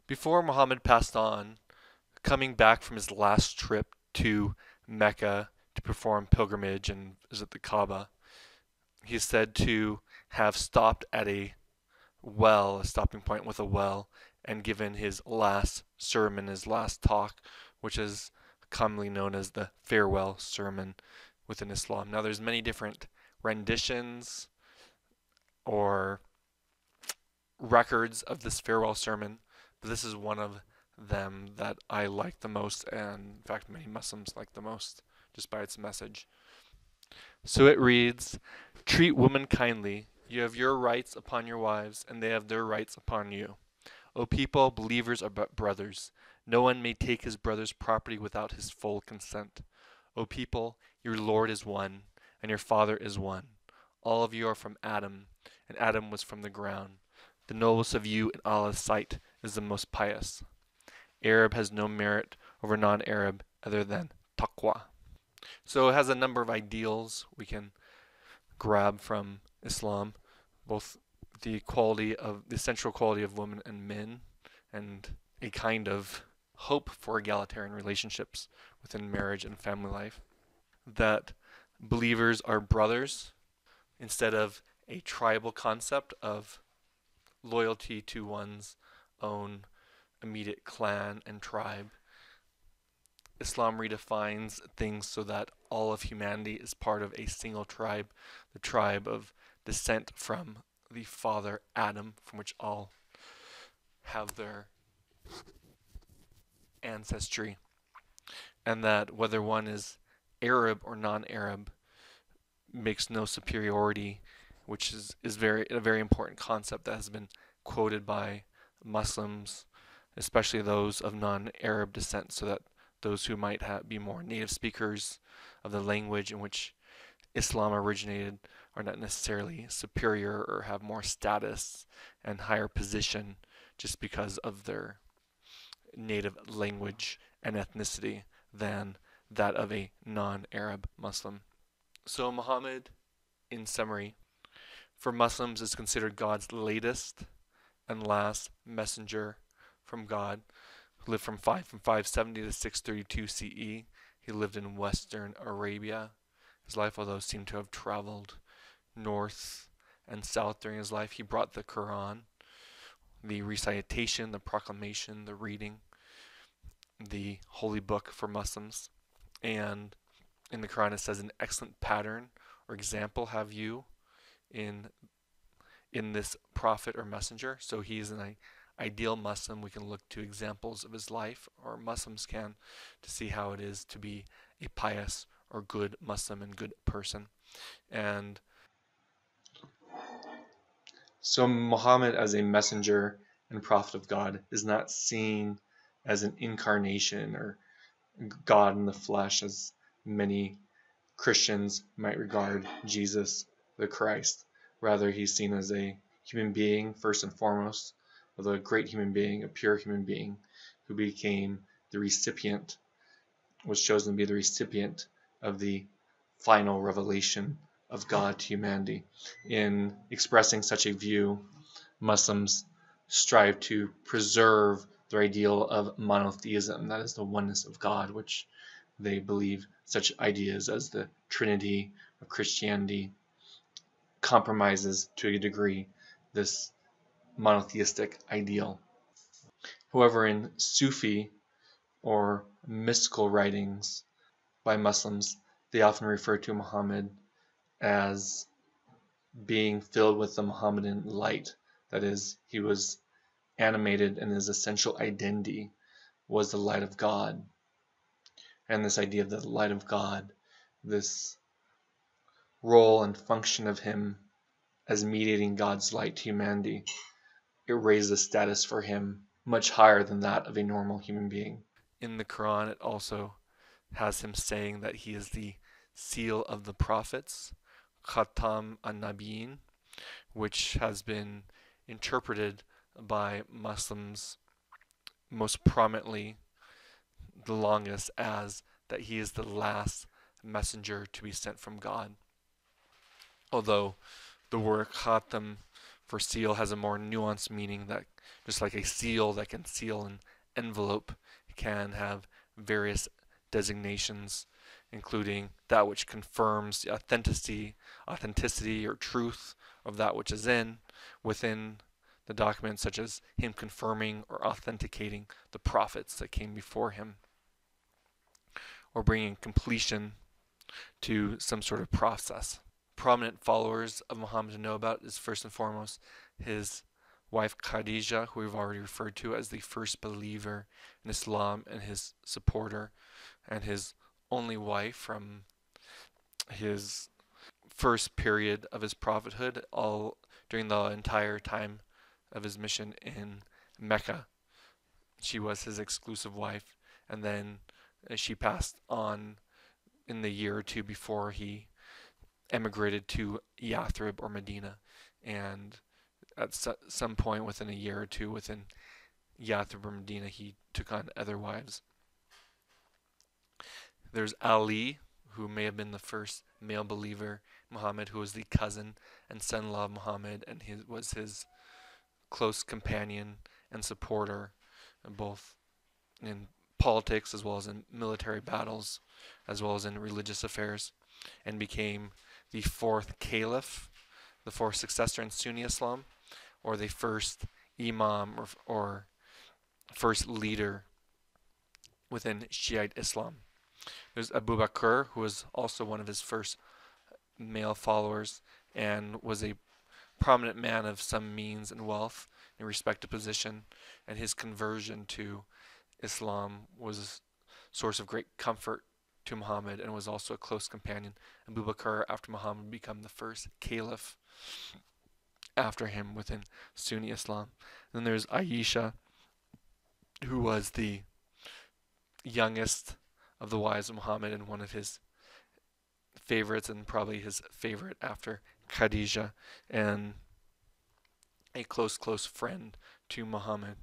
Before Muhammad passed on, coming back from his last trip to Mecca to perform pilgrimage and visit the Kaaba, he is said to have stopped at a stopping point with a well, and given his last sermon, his last talk, which is commonly known as the farewell sermon within Islam. Now, there's many different renditions or records of this farewell sermon, but this is one of them that I like the most, and in fact, many Muslims like the most, just by its message. So it reads, "Treat women kindly. You have your rights upon your wives, and they have their rights upon you. O people, believers are but brothers. No one may take his brother's property without his full consent. O people, your Lord is one, and your Father is one. All of you are from Adam, and Adam was from the ground. The noblest of you in Allah's sight is the most pious. Arab has no merit over non-Arab other than taqwa." So it has a number of ideals we can grab from Islam, both the central quality of women and men, and a kind of hope for egalitarian relationships within marriage and family life. That believers are brothers instead of a tribal concept of loyalty to one's own immediate clan and tribe. Islam redefines things so that all of humanity is part of a single tribe, the tribe of descent from the father Adam, from which all have their ancestry, and that whether one is Arab or non-Arab makes no superiority, which is a very important concept that has been quoted by Muslims, especially those of non-Arab descent, so that those who might be more native speakers of the language in which Islam originated are not necessarily superior or have more status and higher position just because of their native language and ethnicity than that of a non-Arab Muslim. So Muhammad, in summary, for Muslims is considered God's latest and last messenger from God, who lived from 570 to 632 CE. He lived in Western Arabia. His life, although seemed to have traveled north and south during his life, he brought the Quran, the recitation, the proclamation, the reading, the holy book for Muslims. And in the Quran it says, "An excellent pattern or example have you in this prophet or messenger." So he is an ideal Muslim. We can look to examples of his life, or Muslims can, to see how it is to be a pious or good Muslim and good person. And so Muhammad as a messenger and prophet of God is not seen as an incarnation or God in the flesh, as many Christians might regard Jesus the Christ. Rather, he's seen as a human being first and foremost, although a great human being, a pure human being, who became the recipient, was chosen to be the recipient of the final revelation of God to humanity. In expressing such a view, Muslims strive to preserve their ideal of monotheism, that is the oneness of God, which they believe such ideas as the Trinity of Christianity compromises to a degree this monotheistic ideal. However, in Sufi or mystical writings by Muslims, they often refer to Muhammad as being filled with the Muhammadan light. That is, he was animated, and his essential identity was the light of God. And this idea of the light of God, this role and function of him as mediating God's light to humanity, it raised the status for him much higher than that of a normal human being. In the Quran, it also has him saying that he is the seal of the prophets, Khatam an-Nabiyyin, which has been interpreted by Muslims most prominently, the longest, as that he is the last messenger to be sent from God. Although the word Khatam for seal has a more nuanced meaning, that just like a seal that can seal an envelope, it can have various designations, including that which confirms the authenticity or truth of that which is within the document, such as him confirming or authenticating the prophets that came before him, or bringing completion to some sort of process. Prominent followers of Muhammad to know about is first and foremost his wife Khadijah, who we've already referred to as the first believer in Islam and his supporter, and his only wife from his first period of his prophethood, all during the entire time of his mission in Mecca. She was his exclusive wife, and then she passed on in the year or two before he emigrated to Yathrib or Medina, and at some point within a year or two within Yathrib or Medina, he took on other wives. There's Ali, who may have been the first male believer in Muhammad, who was the cousin and son-in-law of Muhammad, and he was his close companion and supporter, both in politics as well as in military battles, as well as in religious affairs, and became the fourth caliph, the fourth successor in Sunni Islam, or the first imam or first leader within Shiite Islam. There's Abu Bakr, who was also one of his first male followers and was a prominent man of some means and wealth and respected position, and his conversion to Islam was a source of great comfort to Muhammad and was also a close companion. Abu Bakr, after Muhammad, became the first caliph after him within Sunni Islam. Then there's Aisha, who was the youngest of the wives of Muhammad and one of his favorites, and probably his favorite after Khadijah, and a close friend to Muhammad.